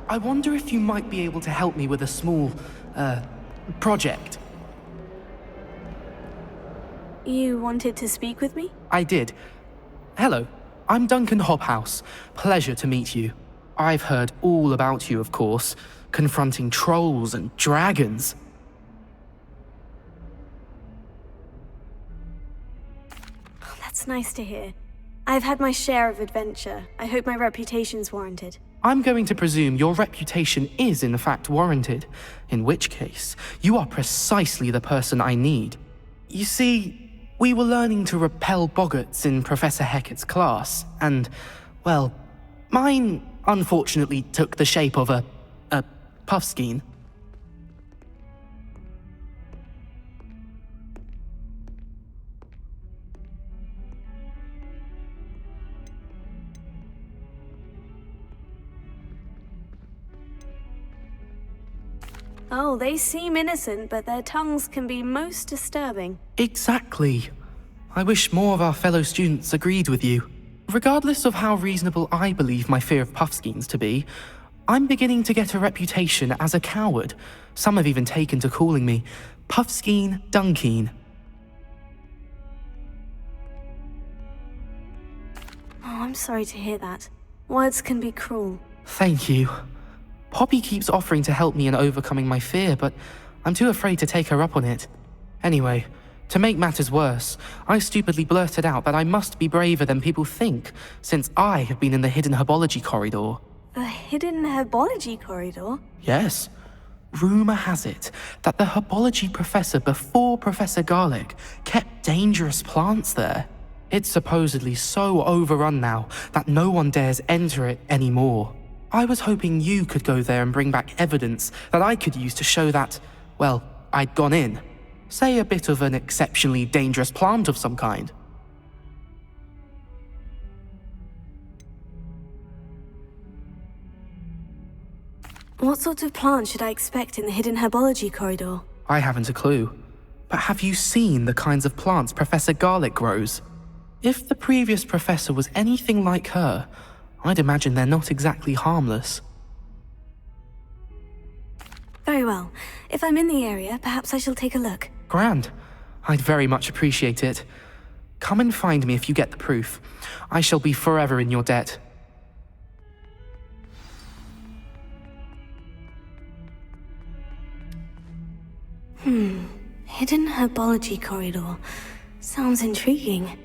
I wonder if you might be able to help me with a small, project. You wanted to speak with me? I did. Hello, I'm Duncan Hobhouse. Pleasure to meet you. I've heard all about you, of course, confronting trolls and dragons. That's nice to hear. I've had my share of adventure. I hope my reputation's warranted. I'm going to presume your reputation is in fact warranted, in which case, you are precisely the person I need. You see, we were learning to repel boggarts in Professor Hecat's class, and, well, mine unfortunately took the shape of a puffskein. Oh, they seem innocent, but their tongues can be most disturbing. Exactly. I wish more of our fellow students agreed with you. Regardless of how reasonable I believe my fear of puffskeins to be, I'm beginning to get a reputation as a coward. Some have even taken to calling me Puffskeen Dunkeen. Oh, I'm sorry to hear that. Words can be cruel. Thank you. Poppy keeps offering to help me in overcoming my fear, but I'm too afraid to take her up on it. Anyway, to make matters worse, I stupidly blurted out that I must be braver than people think, since I have been in the hidden herbology corridor. The hidden herbology corridor? Yes. Rumor has it that the herbology professor before Professor Garlic kept dangerous plants there. It's supposedly so overrun now that no one dares enter it anymore. I was hoping you could go there and bring back evidence that I could use to show that, well, I'd gone in. Say a bit of an exceptionally dangerous plant of some kind. What sort of plant should I expect in the hidden herbology corridor? I haven't a clue. But have you seen the kinds of plants Professor Garlic grows? If the previous professor was anything like her, I'd imagine they're not exactly harmless. Very well. If I'm in the area, perhaps I shall take a look. Grand. I'd very much appreciate it. Come and find me if you get the proof. I shall be forever in your debt. Hidden herbology corridor. Sounds intriguing.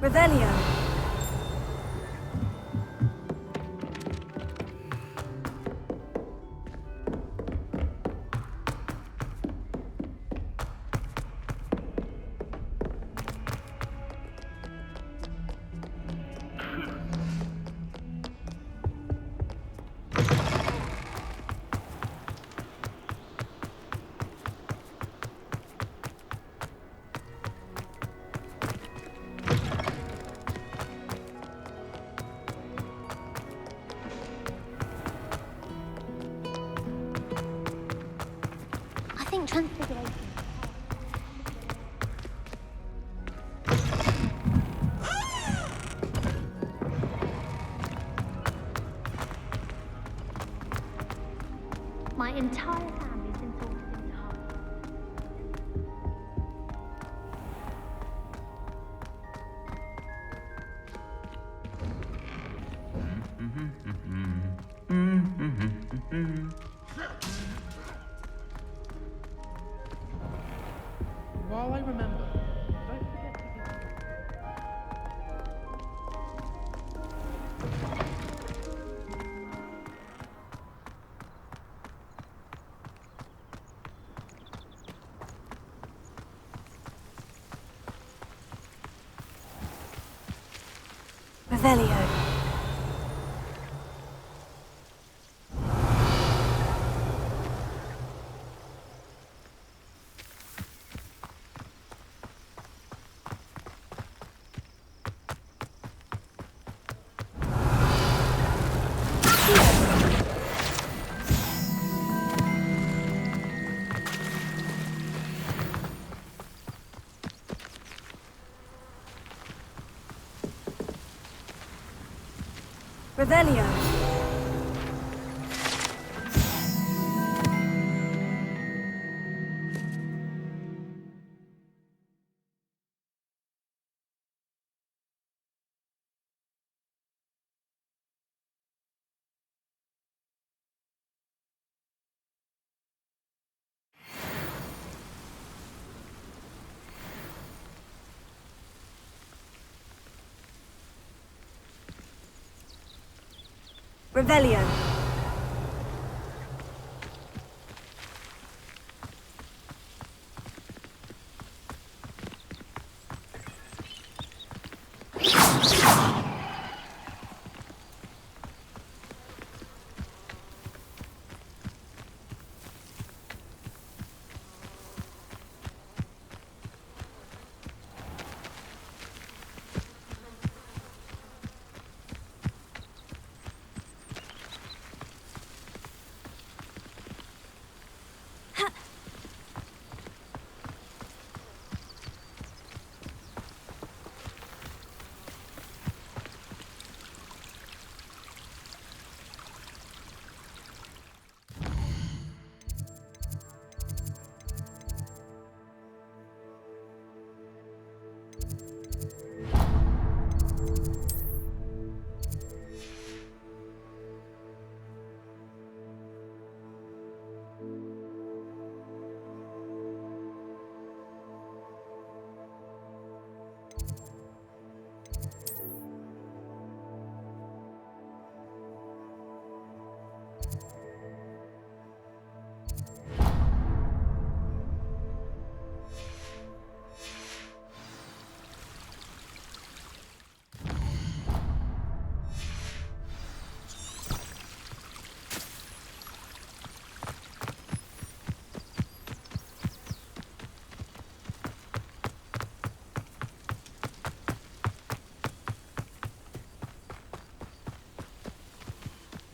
Revelio. Transfiguration. My entire family's been sorted into Hogwarts. While I remember, don't forget to give Revelio. Revelio. Revelio.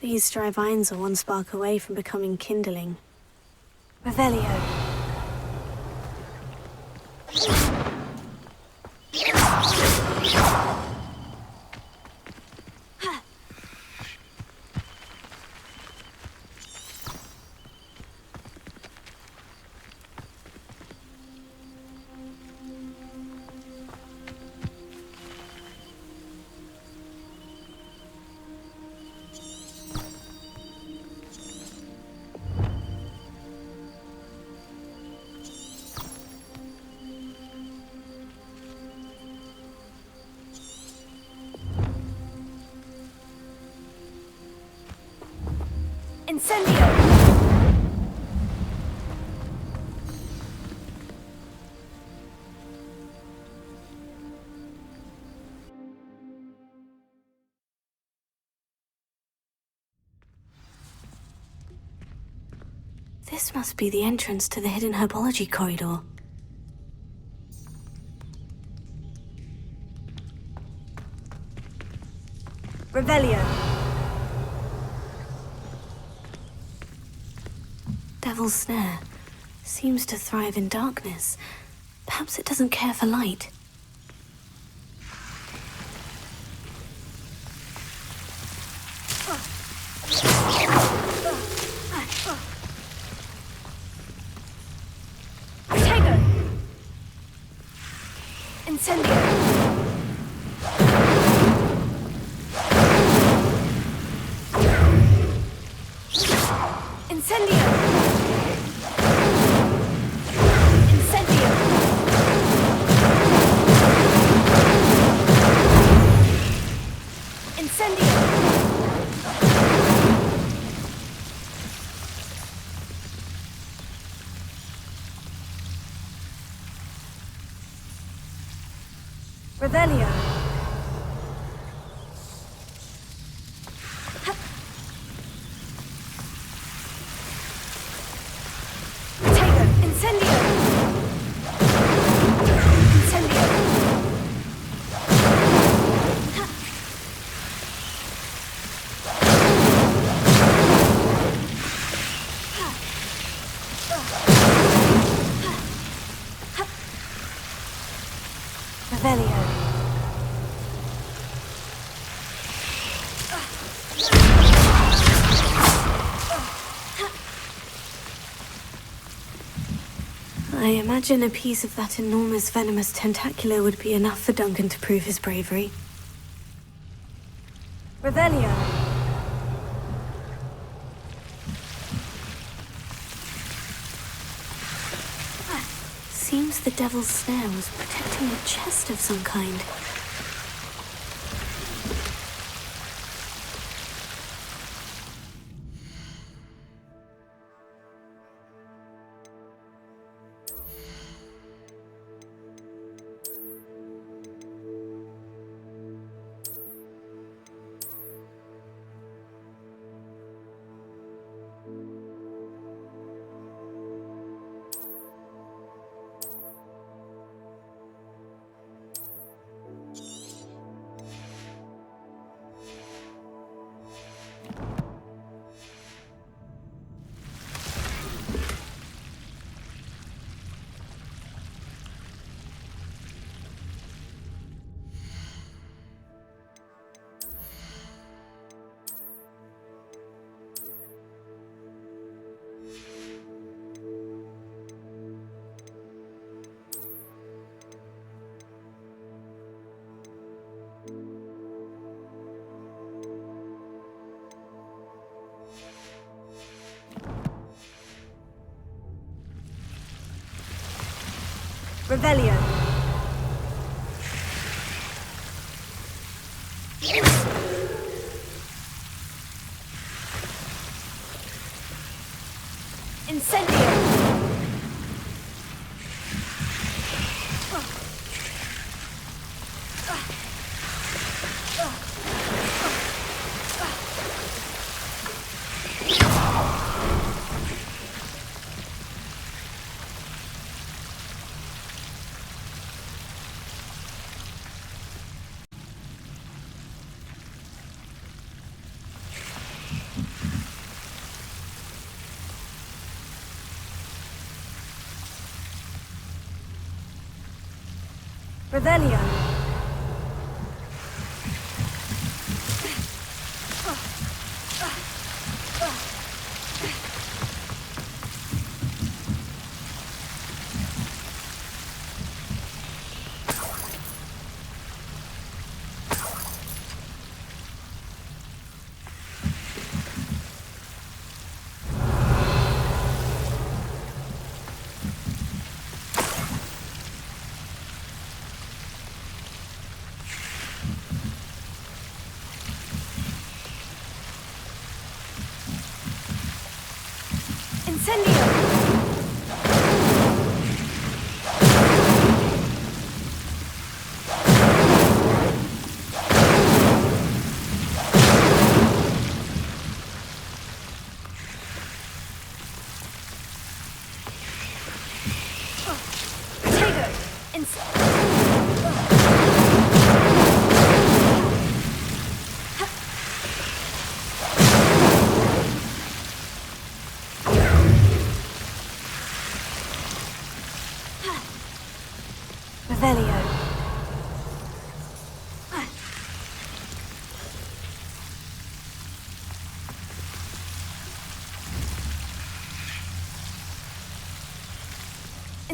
These dry vines are one spark away from becoming kindling. Revelio. Incendio! This must be the entrance to the hidden herbology corridor. Revelio. Devil's Snare. Seems to thrive in darkness. Perhaps it doesn't care for light. Incendio! Incendio! Incendio! Incendio! Revelio. Tego. Incendio. Incendio. Revelio. I imagine a piece of that enormous venomous tentacular would be enough for Duncan to prove his bravery. Revelio. Seems the devil's snare was protecting a chest of some kind. Revelio. Incendio. Revelio. Incendio.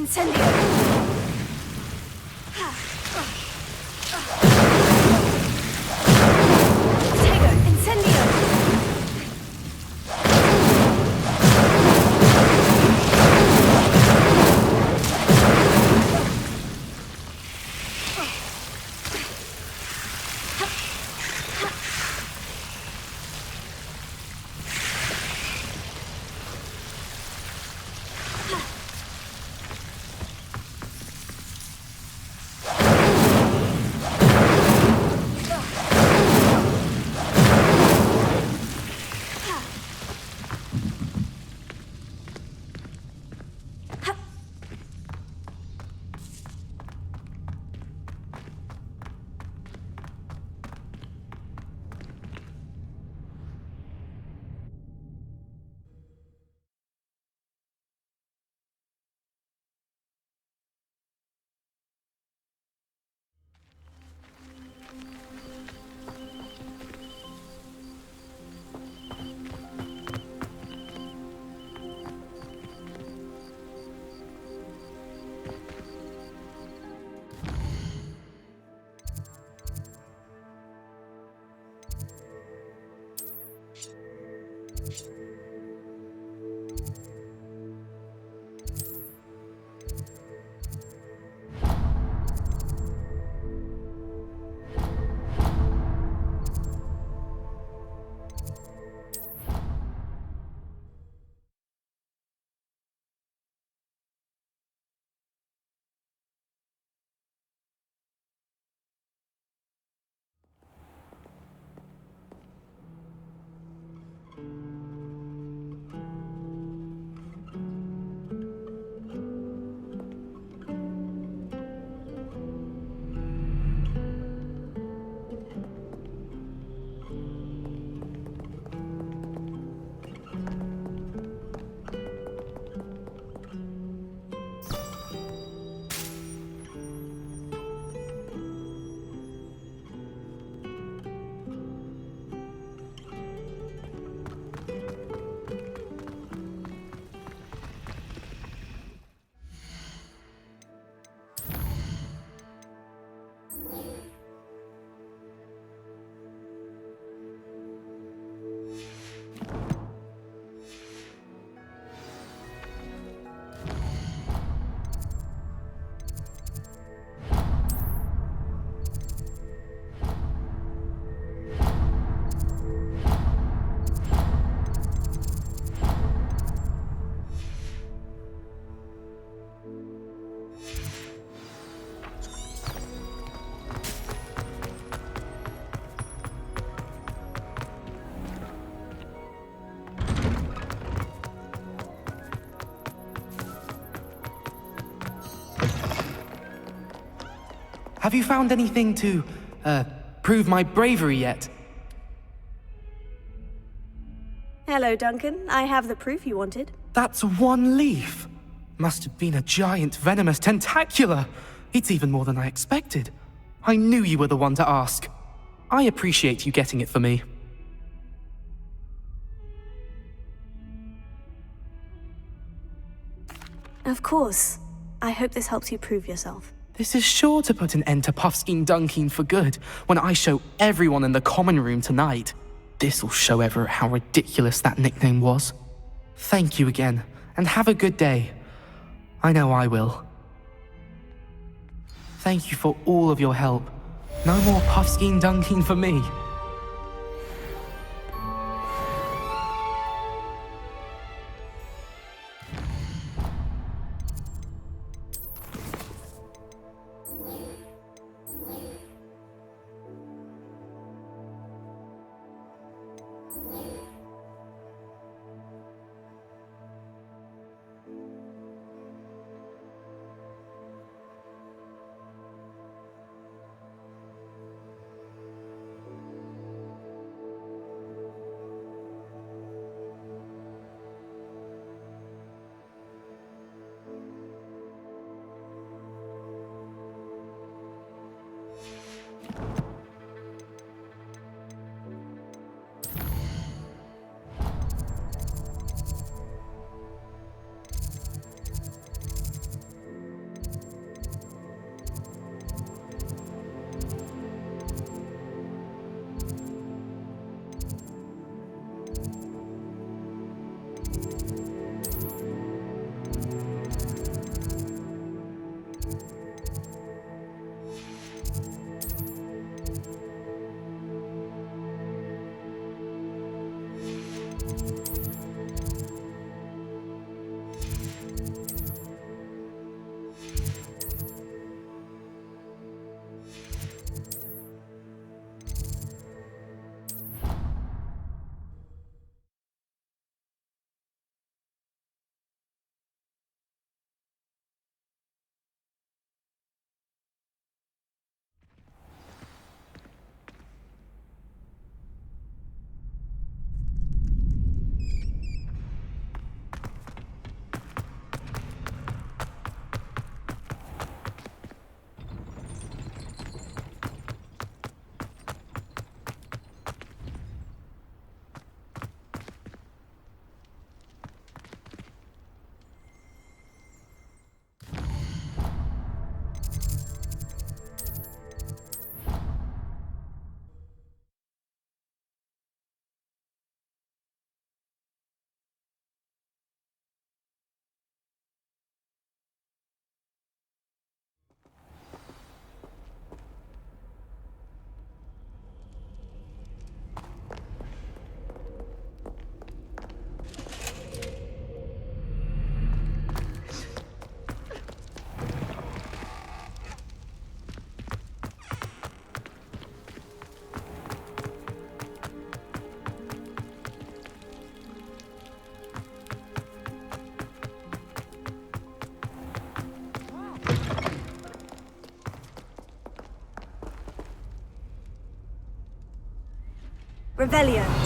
Incendio! Tego, incendio! Have you found anything to, prove my bravery yet? Hello, Duncan. I have the proof you wanted. That's one leaf. Must have been a giant venomous tentacula. It's even more than I expected. I knew you were the one to ask. I appreciate you getting it for me. Of course. I hope this helps you prove yourself. This is sure to put an end to Puffskein Dunkeen for good when I show everyone in the common room tonight. This'll show Everett how ridiculous that nickname was. Thank you again, and have a good day. I know I will. Thank you for all of your help. No more Puffskein Dunkeen for me. Revelio.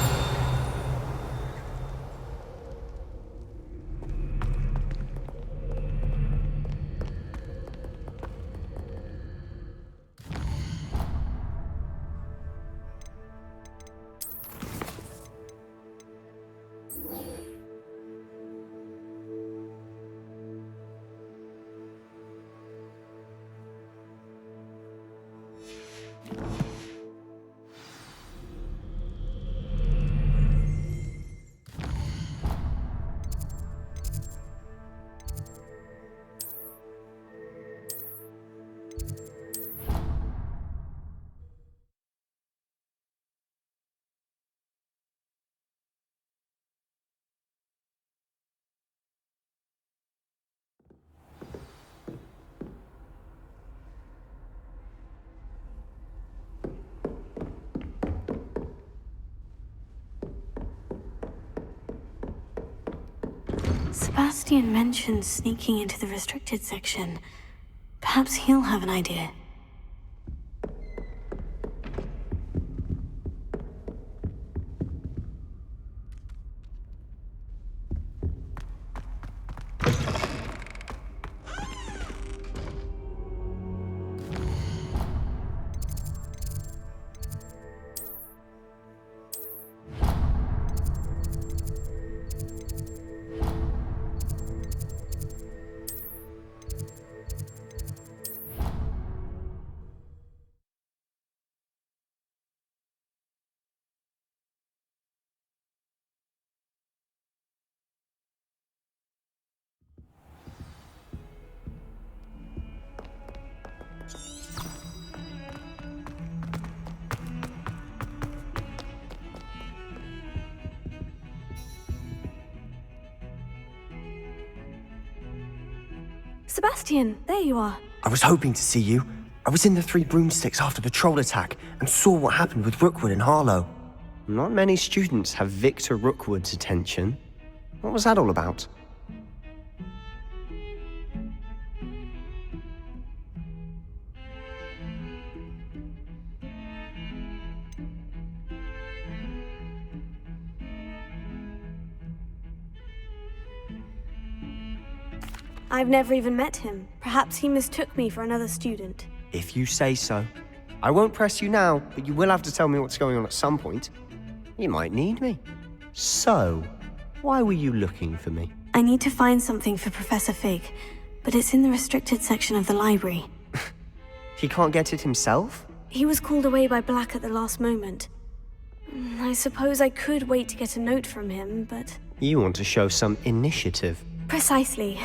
Sebastian mentioned sneaking into the restricted section. Perhaps he'll have an idea. Sebastian, there you are. I was hoping to see you. I was in the Three Broomsticks after the troll attack and saw what happened with Rookwood and Harlow. Not many students have Victor Rookwood's attention. What was that all about? I've never even met him. Perhaps he mistook me for another student. If you say so. I won't press you now, but you will have to tell me what's going on at some point. You might need me. So, why were you looking for me? I need to find something for Professor Fig, but it's in the restricted section of the library. He can't get it himself? He was called away by Black at the last moment. I suppose I could wait to get a note from him, but... You want to show some initiative. Precisely.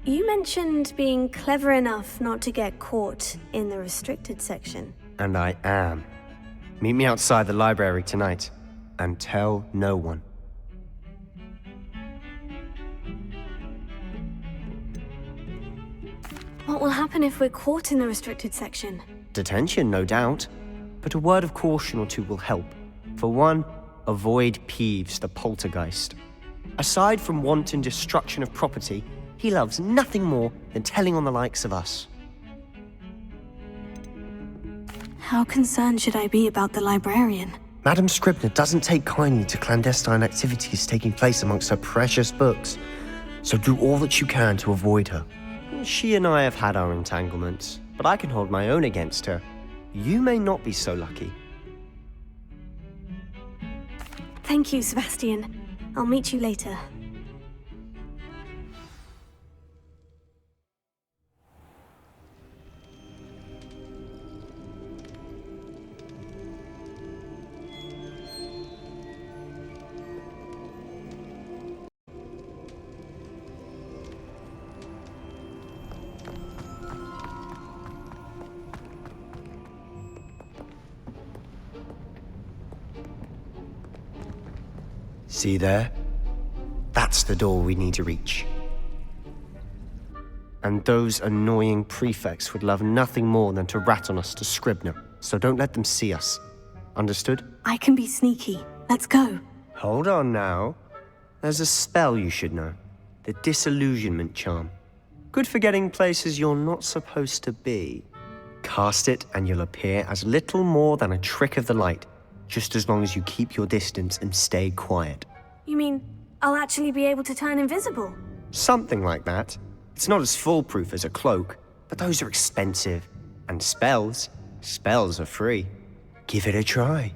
You mentioned being clever enough not to get caught in the restricted section. And I am. Meet me outside the library tonight, and tell no one. What will happen if we're caught in the restricted section? Detention, no doubt. But a word of caution or two will help. For one, avoid Peeves, the poltergeist. Aside from wanton destruction of property, he loves nothing more than telling on the likes of us. How concerned should I be about the librarian? Madam Scribner doesn't take kindly to clandestine activities taking place amongst her precious books, so do all that you can to avoid her. She and I have had our entanglements, but I can hold my own against her. You may not be so lucky. Thank you, Sebastian. I'll meet you later. See there? That's the door we need to reach. And those annoying prefects would love nothing more than to rat on us to Scribner, so don't let them see us. Understood? I can be sneaky. Let's go. Hold on now. There's a spell you should know. The Disillusionment Charm. Good for getting places you're not supposed to be. Cast it and you'll appear as little more than a trick of the light. just as long as you keep your distance and stay quiet. You mean I'll actually be able to turn invisible? Something like that. It's not as foolproof as a cloak, but those are expensive. And spells are free. Give it a try.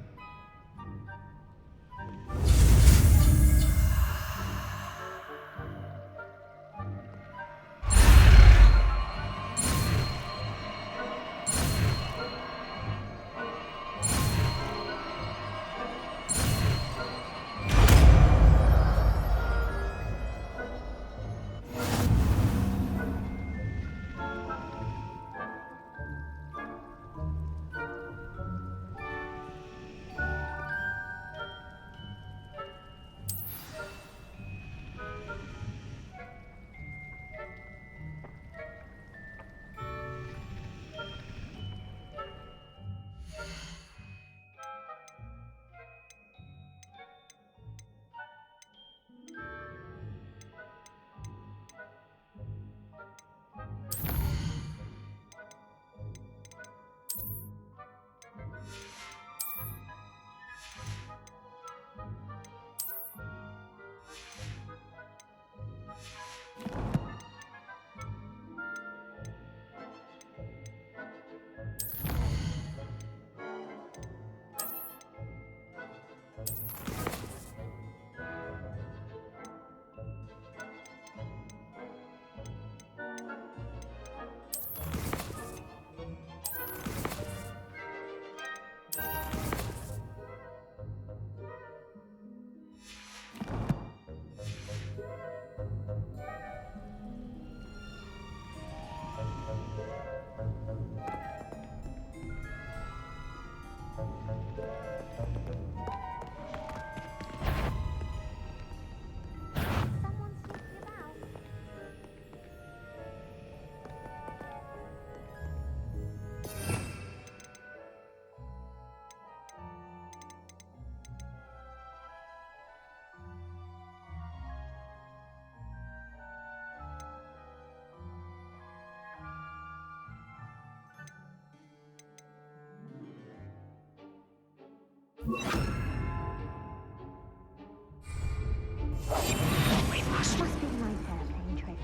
Must be my hair playing tricks.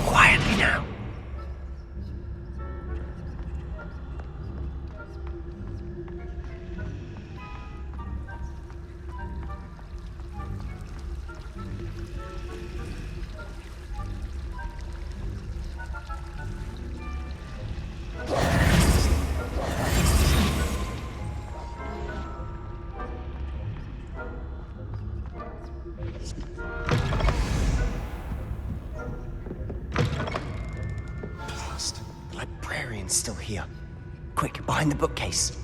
Quietly now. Blast. The librarian's still here. Quick, behind the bookcase.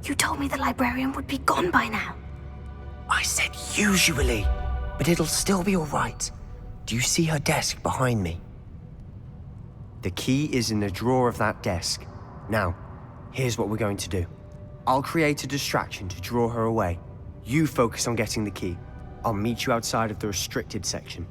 You told me the librarian would be gone by now. I said usually, but it'll still be all right. Do you see her desk behind me? The key is in the drawer of that desk. Now, here's what we're going to do. I'll create a distraction to draw her away. You focus on getting the key. I'll meet you outside of the restricted section.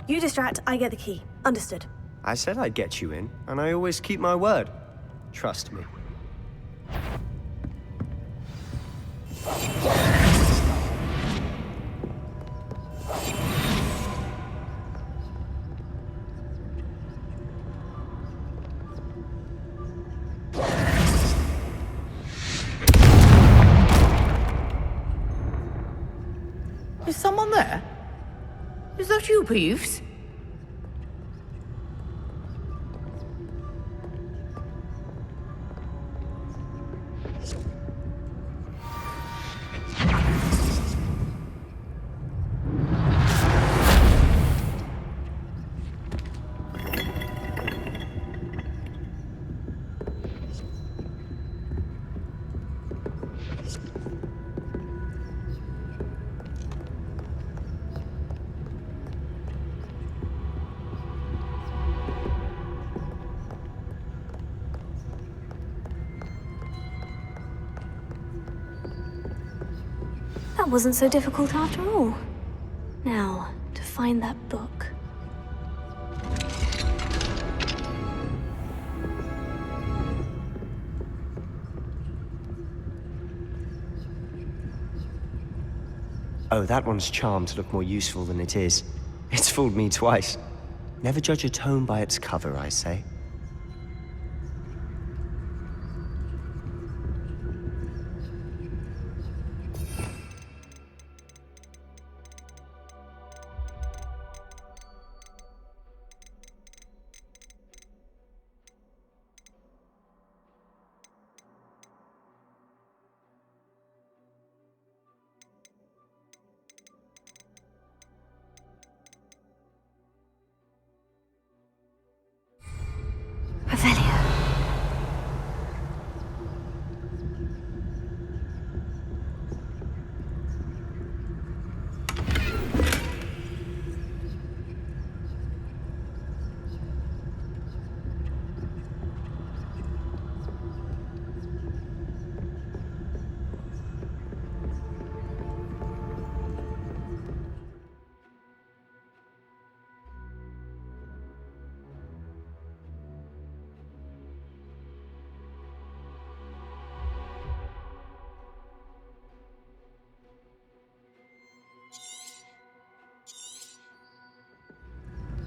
You distract, I get the key. Understood. I said I'd get you in, and I always keep my word. Trust me. Is someone there? Is that you, Peeves? That wasn't so difficult after all. Now, to find that book. Oh, that one's charmed to look more useful than it is. It's fooled me twice. Never judge a tome by its cover, I say. Revelio.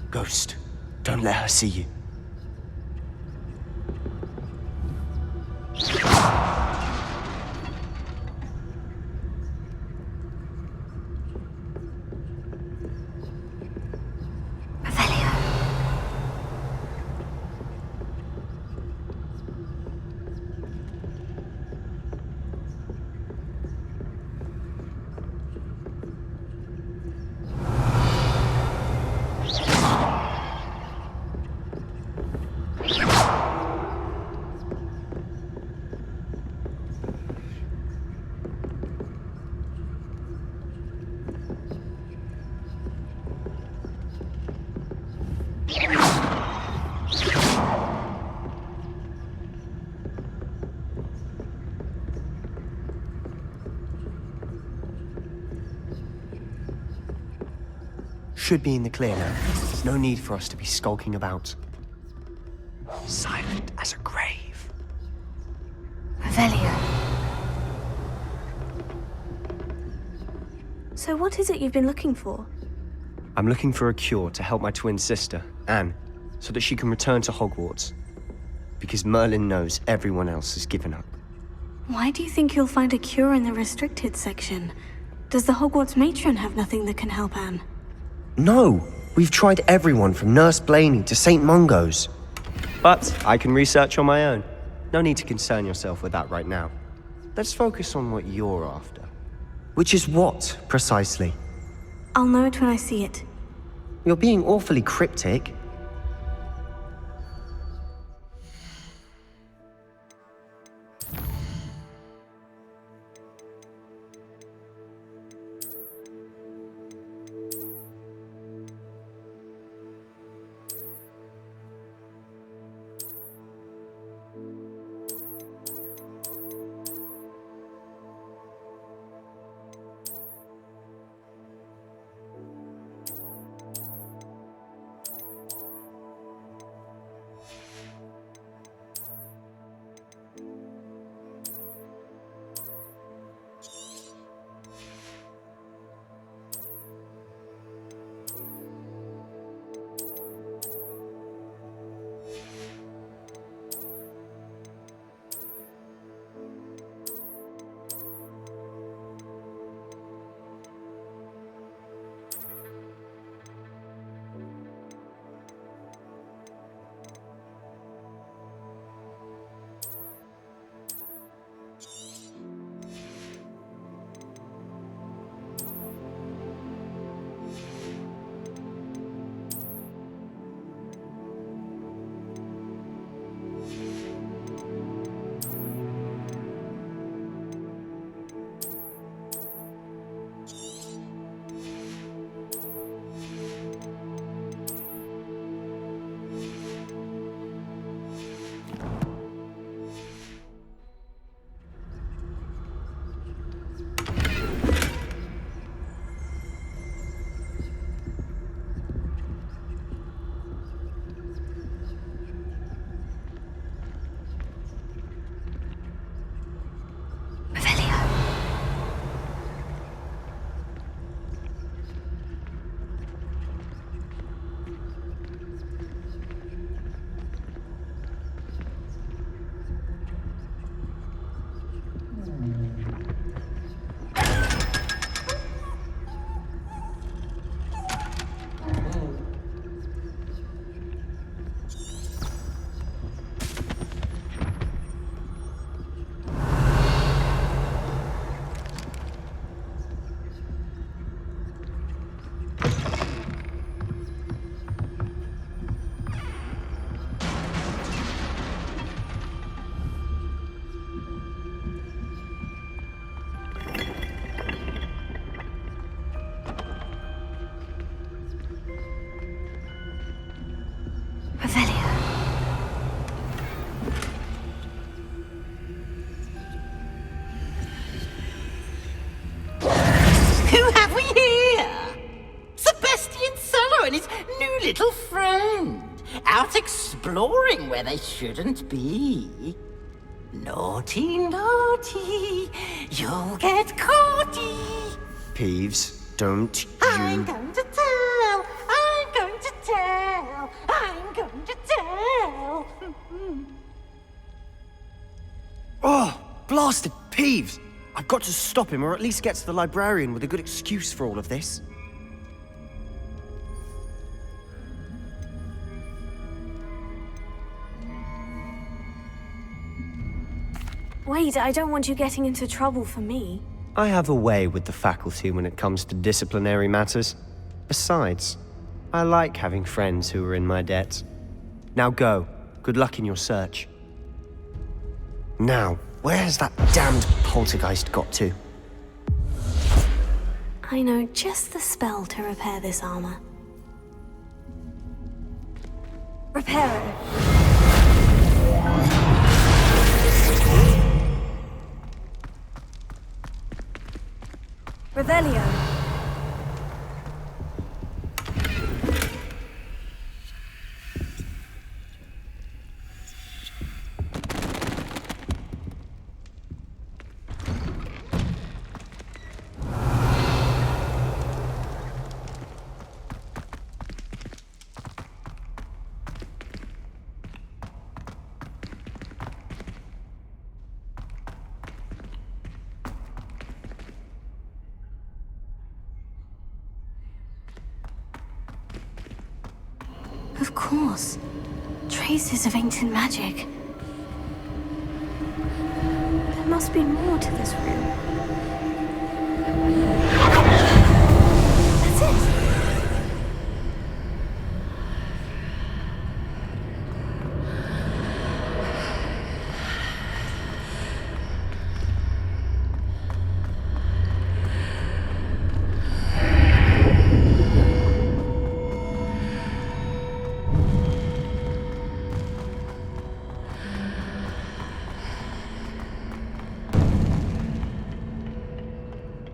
Ghost, don't let her see you. Revelio. Should be in the clear now. No need for us to be skulking about. Silent as a grave. Revelio. So what is it you've been looking for? I'm looking for a cure to help my twin sister, Anne, so that she can return to Hogwarts. Because Merlin knows everyone else has given up. Why do you think you'll find a cure in the restricted section? Does the Hogwarts matron have nothing that can help Anne? No! We've tried everyone from Nurse Blaney to St. Mungo's. But I can research on my own. No need to concern yourself with that right now. Let's focus on what you're after. Which is what, precisely? I'll know it when I see it. You're being awfully cryptic. exploring where they shouldn't be. Naughty, naughty, you'll get caughty. Peeves, don't I'm you... going to tell, I'm going to tell, I'm going to tell. Oh, blasted Peeves! I've got to stop him, or at least get to the librarian with a good excuse for all of this. Wait, I don't want you getting into trouble for me. I have a way with the faculty when it comes to disciplinary matters. Besides, I like having friends who are in my debt. Now go. Good luck in your search. Now, where's that damned poltergeist got to? I know just the spell to repair this armor. Reparo. Revelio. Of course. Traces of ancient magic. There must be more to this room. That's it!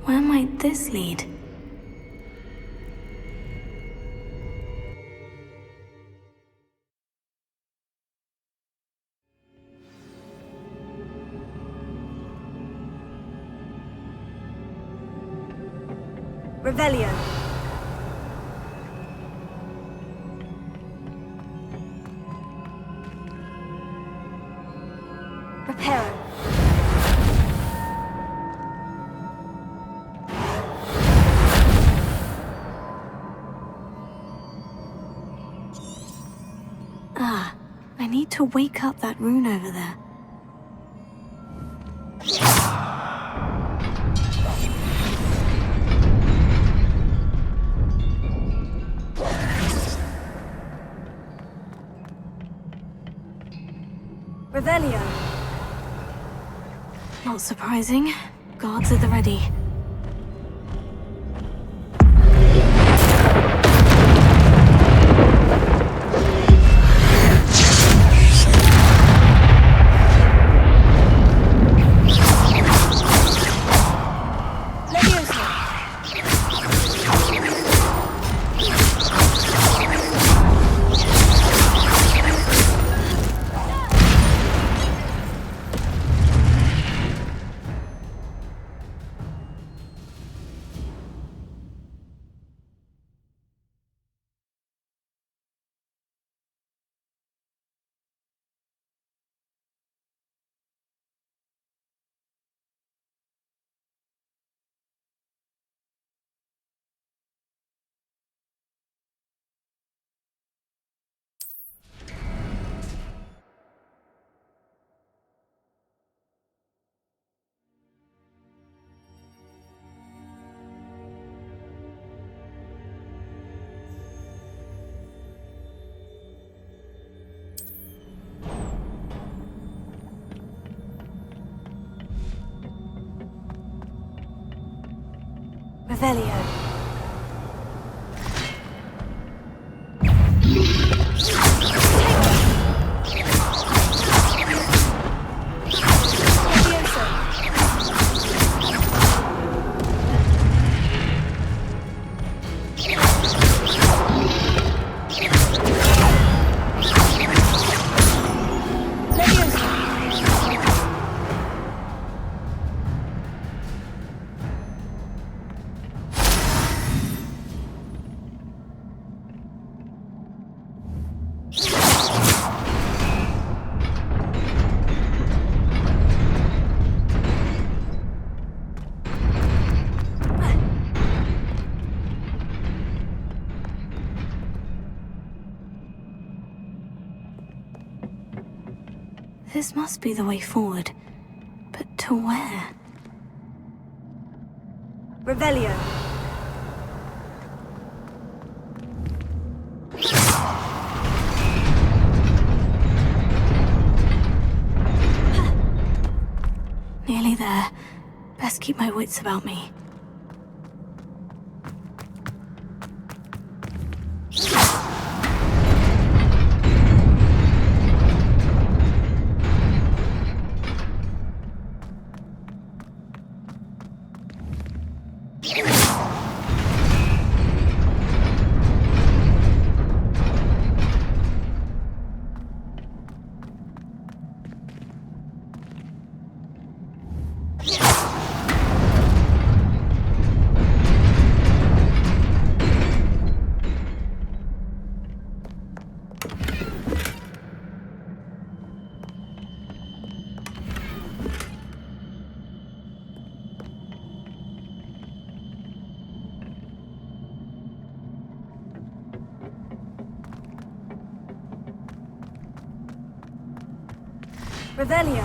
Where might this lead? Revelio. Reparo. I need to wake up that rune over there. Revelio. Not surprising. Guards at the ready. Revelio. This must be the way forward. But to where? Revelio. Nearly there. Best keep my wits about me. Revelio.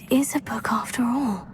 Is a book after all.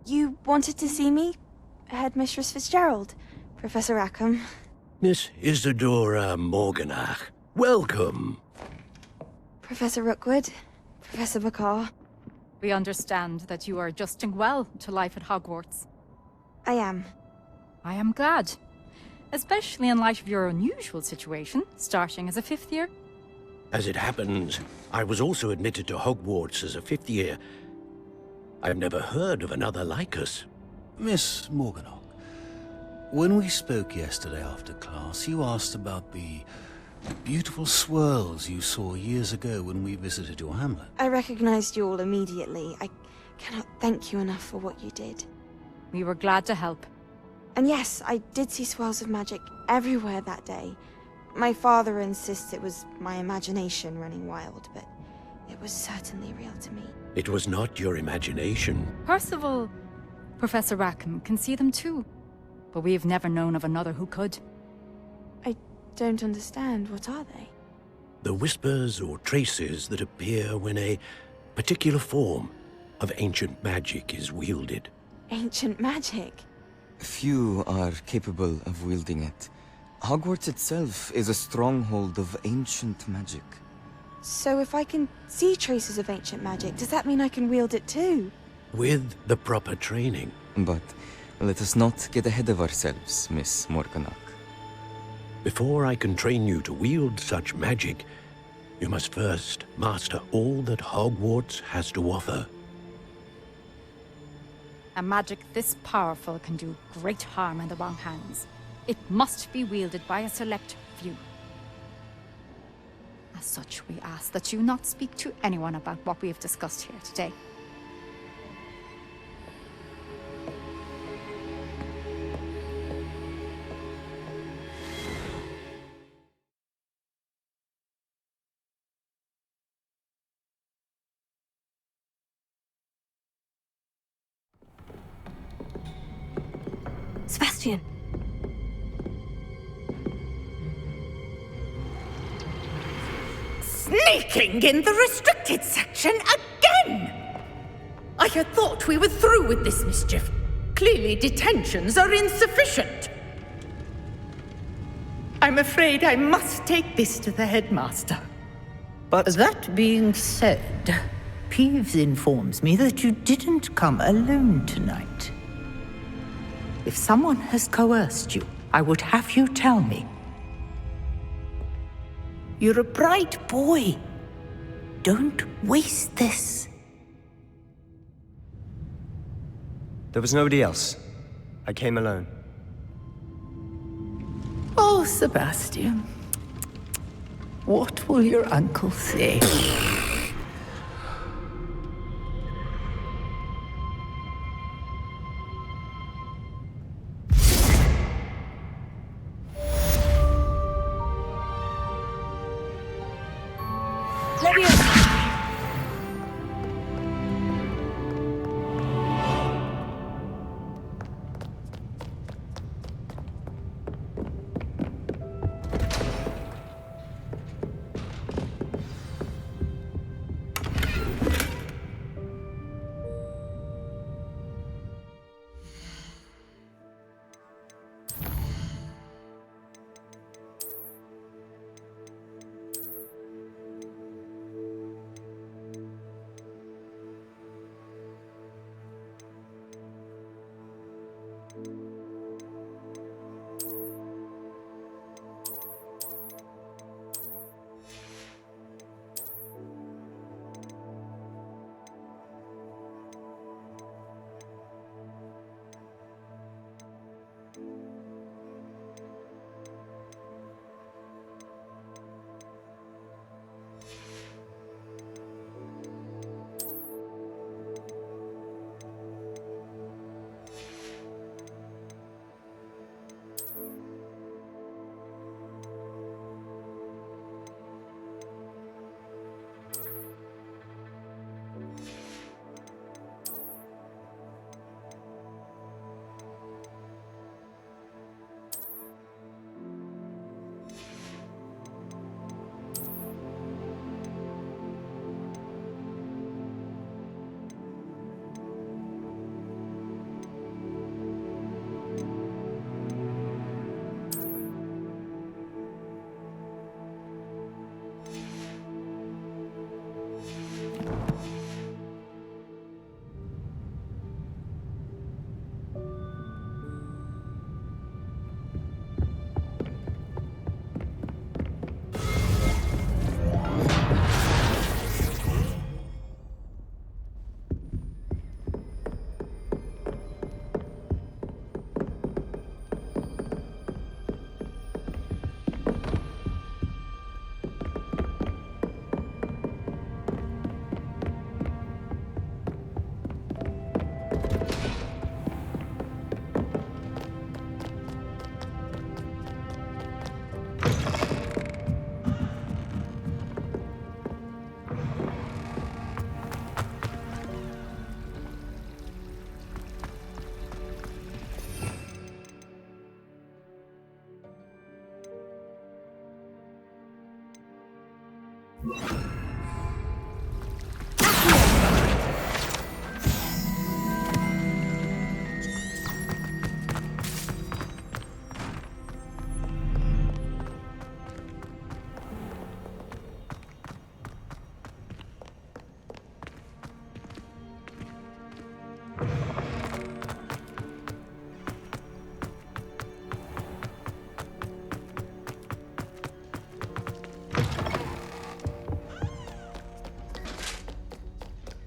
You wanted to see me? Headmistress Fitzgerald, Professor Rackham. Miss Isadora Morganach, welcome. Professor Rookwood, Professor McCaw. We understand that you are adjusting well to life at Hogwarts. I am. I am glad. Especially in light of your unusual situation, starting as a 5th year. As it happens, I was also admitted to Hogwarts as a 5th year. I've never heard of another like us. Miss Morganach, when we spoke yesterday after class, you asked about the beautiful swirls you saw years ago when we visited your hamlet. I recognized you all immediately. I cannot thank you enough for what you did. We were glad to help. And yes, I did see swirls of magic everywhere that day. My father insists it was my imagination running wild, but it was certainly real to me. It was not your imagination. Percival, Professor Rackham can see them too. But we have never known of another who could. I don't understand. What are they? The whispers or traces that appear when a particular form of ancient magic is wielded. Ancient magic? Few are capable of wielding it. Hogwarts itself is a stronghold of ancient magic. So if I can see traces of ancient magic, does that mean I can wield it too? With the proper training. But let us not get ahead of ourselves, Miss Morganach. Before I can train you to wield such magic, you must first master all that Hogwarts has to offer. A magic this powerful can do great harm in the wrong hands. It must be wielded by a select few. As such, we ask that you not speak to anyone about what we have discussed here today. Sebastian! Sneaking in the restricted section again! I had thought we were through with this mischief. Clearly detentions are insufficient. I'm afraid I must take this to the headmaster. But That being said, Peeves informs me that you didn't come alone tonight. If someone has coerced you, I would have you tell me. You're a bright boy. Don't waste this. there was nobody else. I came alone. Oh, Sebastian. What will your uncle say?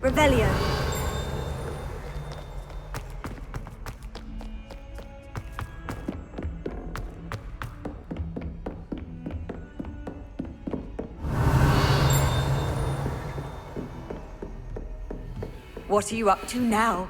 Revelio. What are you up to now?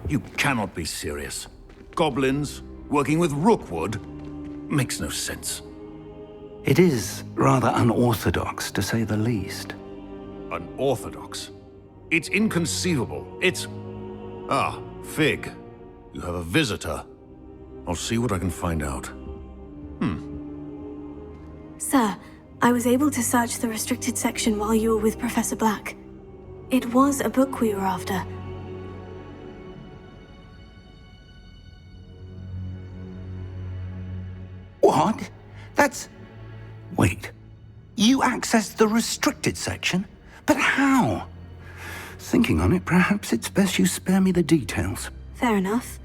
You cannot be serious. Goblins working with Rookwood makes no sense. It is rather unorthodox, to say the least. Unorthodox? It's inconceivable. It's... Ah, Fig. You have a visitor. I'll see what I can find out. Sir, I was able to search the restricted section while you were with Professor Black. It was a book we were after. What? That's... Wait. You accessed the restricted section? But how? Thinking on it, perhaps it's best you spare me the details. Fair enough.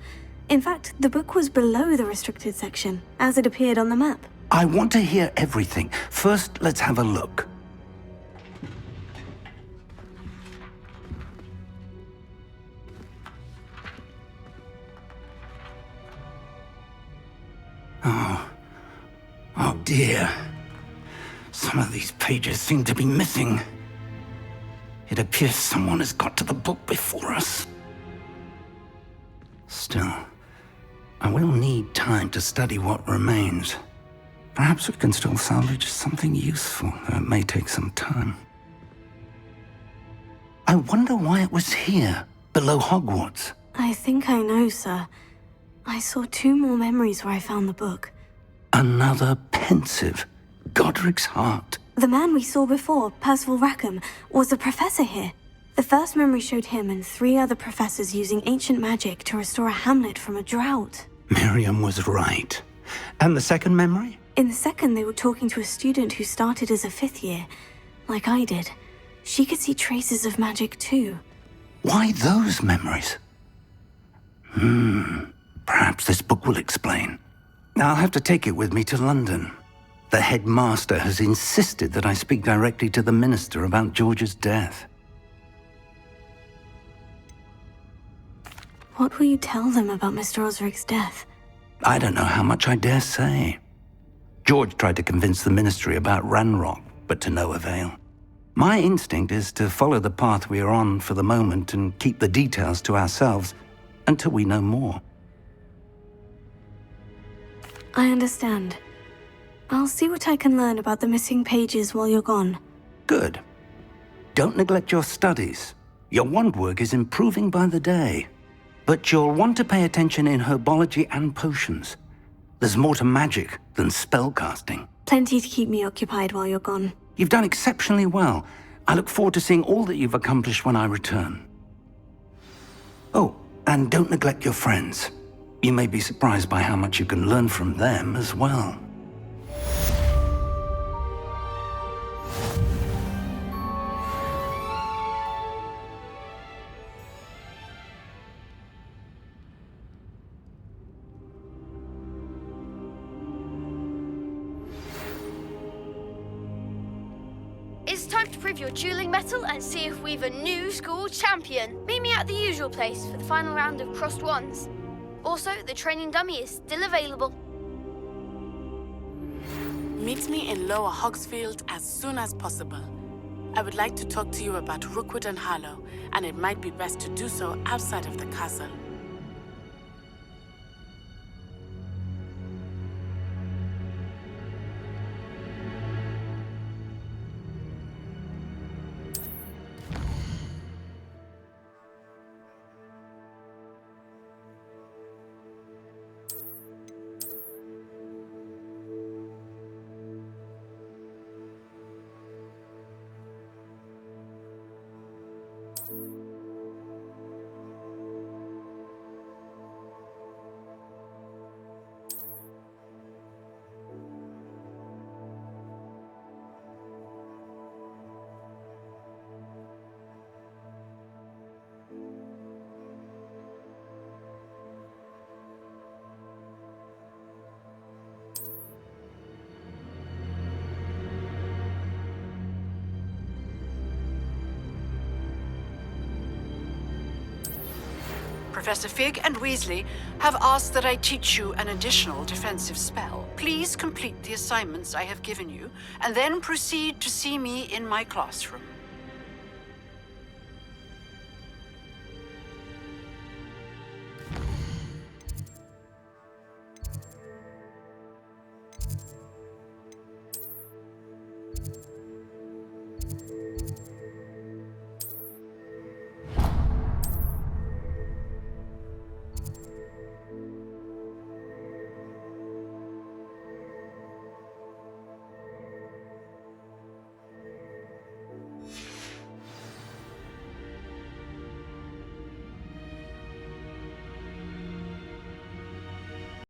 In fact, the book was below the restricted section, as it appeared on the map. I want to hear everything. First, let's have a look. Oh dear. Some of these pages seem to be missing. It appears someone has got to the book before us. Still, I will need time to study what remains. Perhaps we can still salvage something useful, though it may take some time. I wonder why it was here, below Hogwarts. I think I know, sir. I saw 2 more memories where I found the book. Another pensive. Godric's heart. The man we saw before, Percival Rackham, was a professor here. The first memory showed him and 3 other professors using ancient magic to restore a hamlet from a drought. Miriam was right. And the second memory? In the second, they were talking to a student who started as a 5th year, like I did. She could see traces of magic too. Why those memories? Perhaps this book will explain. I'll have to take it with me to London. The headmaster has insisted that I speak directly to the minister about George's death. What will you tell them about Mr. Osric's death? I don't know how much I dare say. George tried to convince the ministry about Ranrock, but to no avail. My instinct is to follow the path we are on for the moment and keep the details to ourselves until we know more. I understand. I'll see what I can learn about the missing pages while you're gone. Good. Don't neglect your studies. Your wand work is improving by the day. But you'll want to pay attention in herbology and potions. There's more to magic than spellcasting. Plenty to keep me occupied while you're gone. You've done exceptionally well. I look forward to seeing all that you've accomplished when I return. Oh, and don't neglect your friends. You may be surprised by how much you can learn from them as well. It's time to prove your dueling mettle and see if we've a new school champion. Meet me at the usual place for the final round of crossed wands. Also, the training dummy is still available. Meet me in Lower Hogsfield as soon as possible. I would like to talk to you about Rookwood and Harlow, and it might be best to do so outside of the castle. Professor Fig and Weasley have asked that I teach you an additional defensive spell. Please complete the assignments I have given you, and then proceed to see me in my classroom.